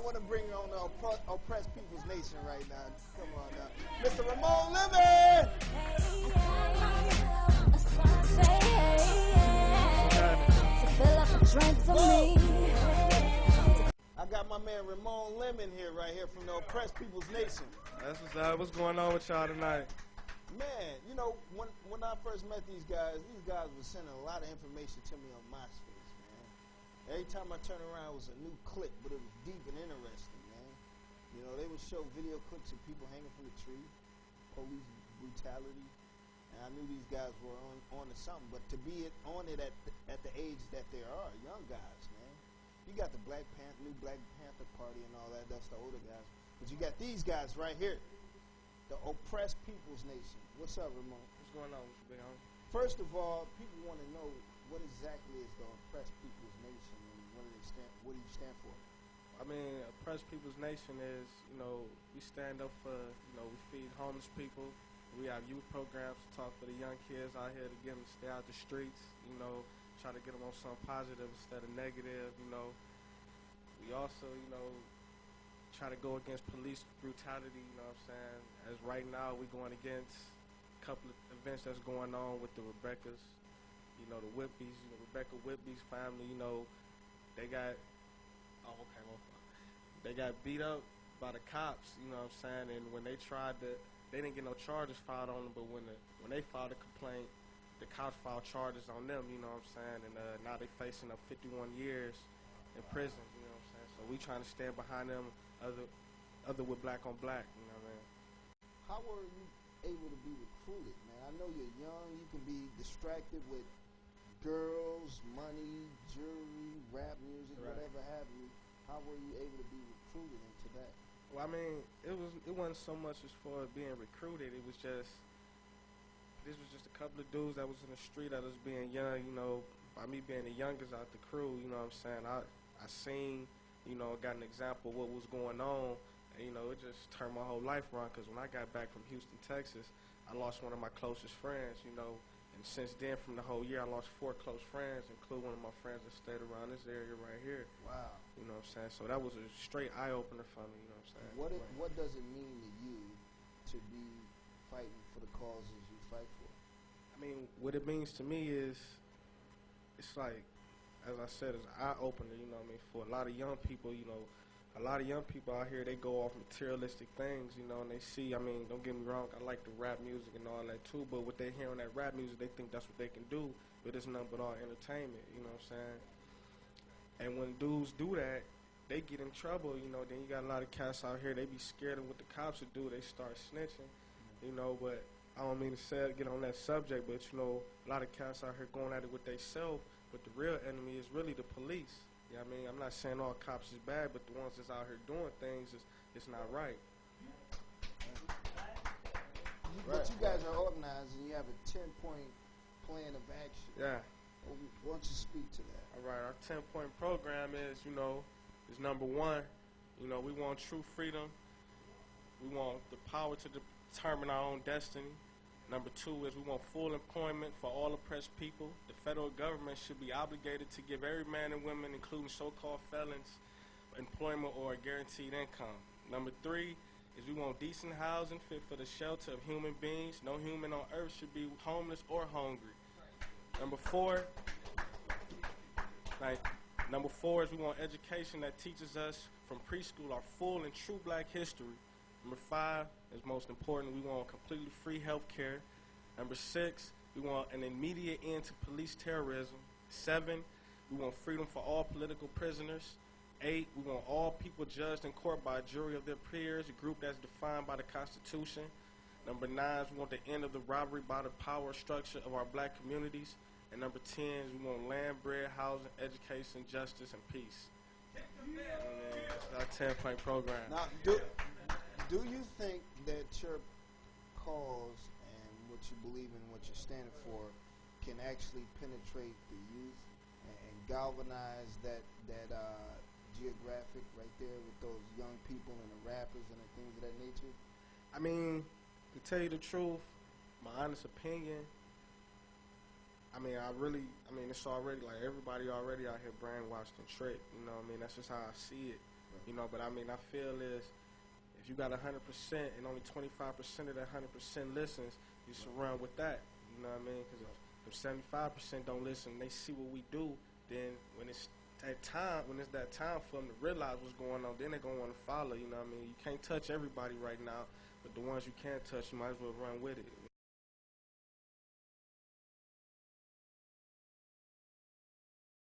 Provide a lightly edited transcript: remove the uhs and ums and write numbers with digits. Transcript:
want to bring on the oppressed people's nation right now. Come on now. Mr. Ramone Lemon! I got my man Ramone Lemon here, right here from the oppressed people's nation. That's what's going on with y'all tonight. Man, you know, when I first met these guys were sending a lot of information to me on MySpace, man. Every time I turn around, it was a new clip, but it was deep and interesting, man. You know, they would show video clips of people hanging from the tree, police brutality, and I knew these guys were on to something. But to be on it at the age that they are, young guys, man. You got the new Black Panther Party and all that. That's the older guys. But you got these guys right here. The oppressed people's nation. What's up, Ramone? What's going on, Mr. Big Homie? First of all, people want to know what exactly is the oppressed people's nation and what do you stand for? I mean, oppressed people's nation is, you know, we stand up for, you know, we feed homeless people. We have youth programs to talk for the young kids out here to get them to stay out the streets, you know, try to get them on something positive instead of negative, you know. We also, you know, try to go against police brutality, you know what I'm saying? As right now, we're going against a couple of events that's going on with the Rebeccas, you know, the Whitbeys, you know, Rebecca Whitby's family, you know, they got, they got beat up by the cops, you know what I'm saying? And when they didn't get no charges filed on them, but when they filed a complaint, the cops filed charges on them, you know what I'm saying? And now they facing up 51 years in prison, you know what I'm saying? So we trying to stand behind them, other with black on black, you know what I mean? How were you able to be recruited, man? I know you're young, you can be distracted with girls, money, jewelry, rap music, right, whatever have you. How were you able to be recruited into that? Well, I mean, it wasn't so much as far as being recruited. It was just, this was just a couple of dudes that was in the street that was being young, you know, by me being the youngest out the crew, you know what I'm saying? I seen, you know, got an example of what was going on, and, you know, it just turned my whole life around, because when I got back from Houston, Texas, I lost one of my closest friends, you know, and since then, from the whole year, I lost 4 close friends, including one of my friends that stayed around this area right here. Wow. You know what I'm saying? So that was a straight eye-opener for me, you know what I'm saying? What does it mean to you to be fighting for the causes you fight for? I mean, what it means to me is, it's like, as I said, it's an eye-opener, you know what I mean? For a lot of young people, you know, a lot of young people out here, they go off materialistic things, you know, and they see, I mean, don't get me wrong, I like the rap music and all that too, but what they hear on that rap music, they think that's what they can do, but it's nothing but all entertainment, you know what I'm saying? And when dudes do that, they get in trouble, you know, then you got a lot of cats out here, they be scared of what the cops would do, they start snitching, you know, but I don't mean to say, get on that subject, but, you know, a lot of cats out here going at it with themselves, but the real enemy is really the police. You know what I mean? I'm not saying all cops is bad, but the ones that's out here doing things, it's not right. But you guys are organized and you have a 10-point plan of action. Yeah. Why don't you speak to that? All right, our 10-point program is, you know, is number 1, you know, we want true freedom. We want the power to determine our own destiny. Number 2 is we want full employment for all oppressed people. The federal government should be obligated to give every man and woman, including so-called felons, employment or a guaranteed income. Number 3 is we want decent housing fit for the shelter of human beings. No human on earth should be homeless or hungry. Number 4 is we want education that teaches us from preschool our full and true black history. Number 5 is most important, we want completely free health care. Number 6, we want an immediate end to police terrorism. 7, we want freedom for all political prisoners. 8, we want all people judged in court by a jury of their peers, a group that's defined by the Constitution. Number 9 is we want the end of the robbery by the power structure of our black communities. And number 10 is we want land, bread, housing, education, justice, and peace. That's our 10-point program. Now, do you think that your cause and what you believe in, what you're standing for, can actually penetrate the youth and galvanize that geographic right there with those young people and the rappers and the things of that nature? I mean, to tell you the truth, my honest opinion, it's already, like, everybody already out here brainwashed and tricked, you know what I mean? That's just how I see it. You know, but I mean, I feel is if you got 100% and only 25% of that 100% listens, you should run with that. You know what I mean? Because if 75% don't listen, they see what we do, then when it's that time for them to realize what's going on, then they're going to want to follow. You know what I mean? You can't touch everybody right now, but the ones you can touch, you might as well run with it.